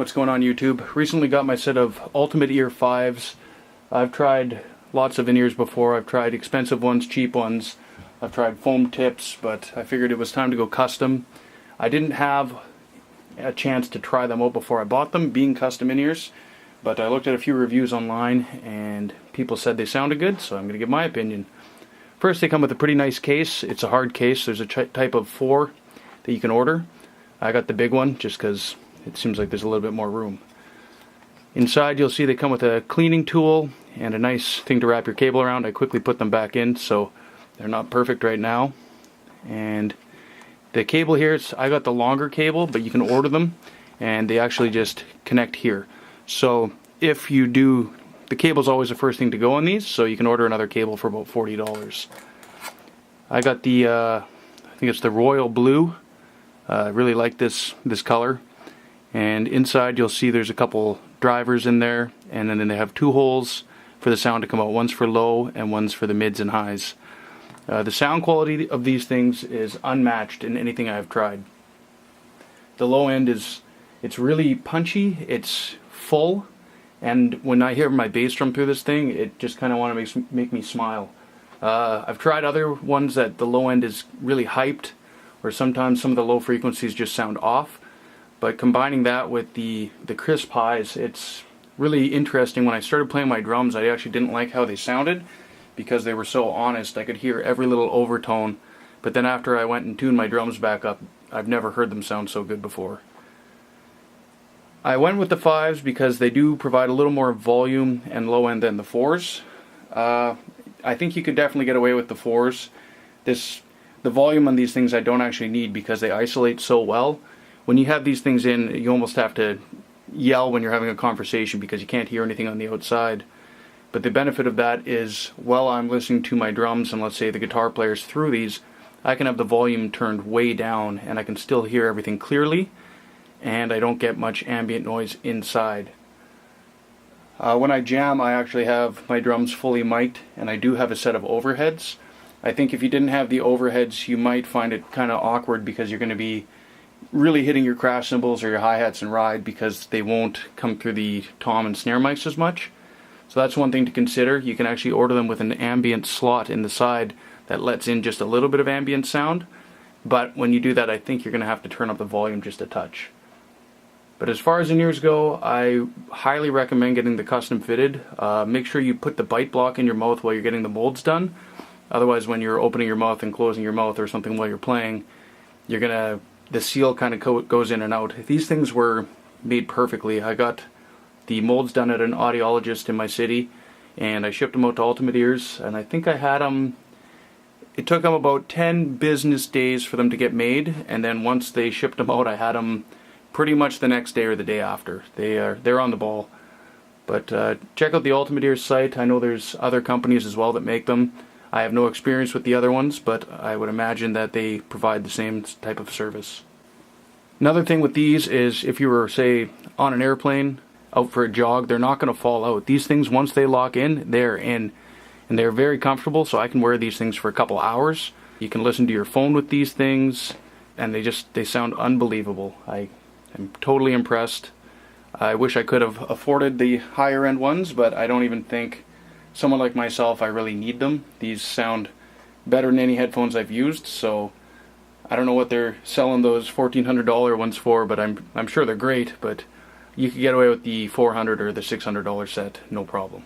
What's going on YouTube? Recently got my set of Ultimate Ear 5s. I've tried lots of in-ears before. I've tried expensive ones, cheap ones. I've tried foam tips, but I figured it was time to go custom. I didn't have a chance to try them out before I bought them, being custom in-ears, but I looked at a few reviews online and people said they sounded good, so I'm going to give my opinion. First, they come with a pretty nice case. It's a hard case. There's a type of 4 that you can order. I got the big one just because it seems like there's a little bit more room. Inside you'll see they come with a cleaning tool and a nice thing to wrap your cable around. I quickly put them back in, so they're not perfect right now. And the cable here, I got the longer cable, but you can order them and they actually just connect here. So if you do, the cable's always the first thing to go on these, so you can order another cable for about $40. I got the, I think it's the royal blue. I really like this color. And inside you'll see there's a couple drivers in there, and then they have 2 holes for the sound to come out. One's for low and one's for the mids and highs. The sound quality of these things is unmatched in anything I've tried. The low end it's really punchy, it's full, and when I hear my bass drum through this thing, it just kind of wants to make me smile. I've tried other ones that the low end is really hyped, or sometimes some of the low frequencies just sound off. But combining that with the crisp highs, it's really interesting. When I started playing my drums, I actually didn't like how they sounded because they were so honest. I could hear every little overtone. But then after I went and tuned my drums back up, I've never heard them sound so good before. I went with the 5s because they do provide a little more volume and low end than the 4s. I think you could definitely get away with the 4s. The volume on these things I don't actually need because they isolate so well. When you have these things in, you almost have to yell when you're having a conversation because you can't hear anything on the outside. But the benefit of that is, while I'm listening to my drums and let's say the guitar players through these, I can have the volume turned way down and I can still hear everything clearly, and I don't get much ambient noise inside. When I jam, I actually have my drums fully mic'd, and I do have a set of overheads. I think if you didn't have the overheads, you might find it kind of awkward because you're going to be really hitting your crash cymbals or your hi-hats and ride because they won't come through the tom and snare mics as much. So that's one thing to consider. You can actually order them with an ambient slot in the side that lets in just a little bit of ambient sound. But when you do that, I think you're going to have to turn up the volume just a touch. But as far as in-ears go, I highly recommend getting the custom fitted. Make sure you put the bite block in your mouth while you're getting the molds done. Otherwise, when you're opening your mouth and closing your mouth or something while you're playing, the seal kind of goes in and out. These things were made perfectly. I got the molds done at an audiologist in my city, and I shipped them out to Ultimate Ears, and I think I had them, it took them about 10 business days for them to get made, and then once they shipped them out, I had them pretty much the next day or the day after. They're on the ball. But check out the Ultimate Ears site. I know there's other companies as well that make them. I have no experience with the other ones, but I would imagine that they provide the same type of service. Another thing with these is if you were, say, on an airplane, out for a jog, they're not going to fall out. These things, once they lock in, they're in. And they're very comfortable, so I can wear these things for a couple hours. You can listen to your phone with these things, and they sound unbelievable. I am totally impressed. I wish I could have afforded the higher end ones, but I don't even think someone like myself, I really need them. These sound better than any headphones I've used, so I don't know what they're selling those $1,400 ones for, but I'm sure they're great. But you could get away with the $400 or the $600 set, no problem.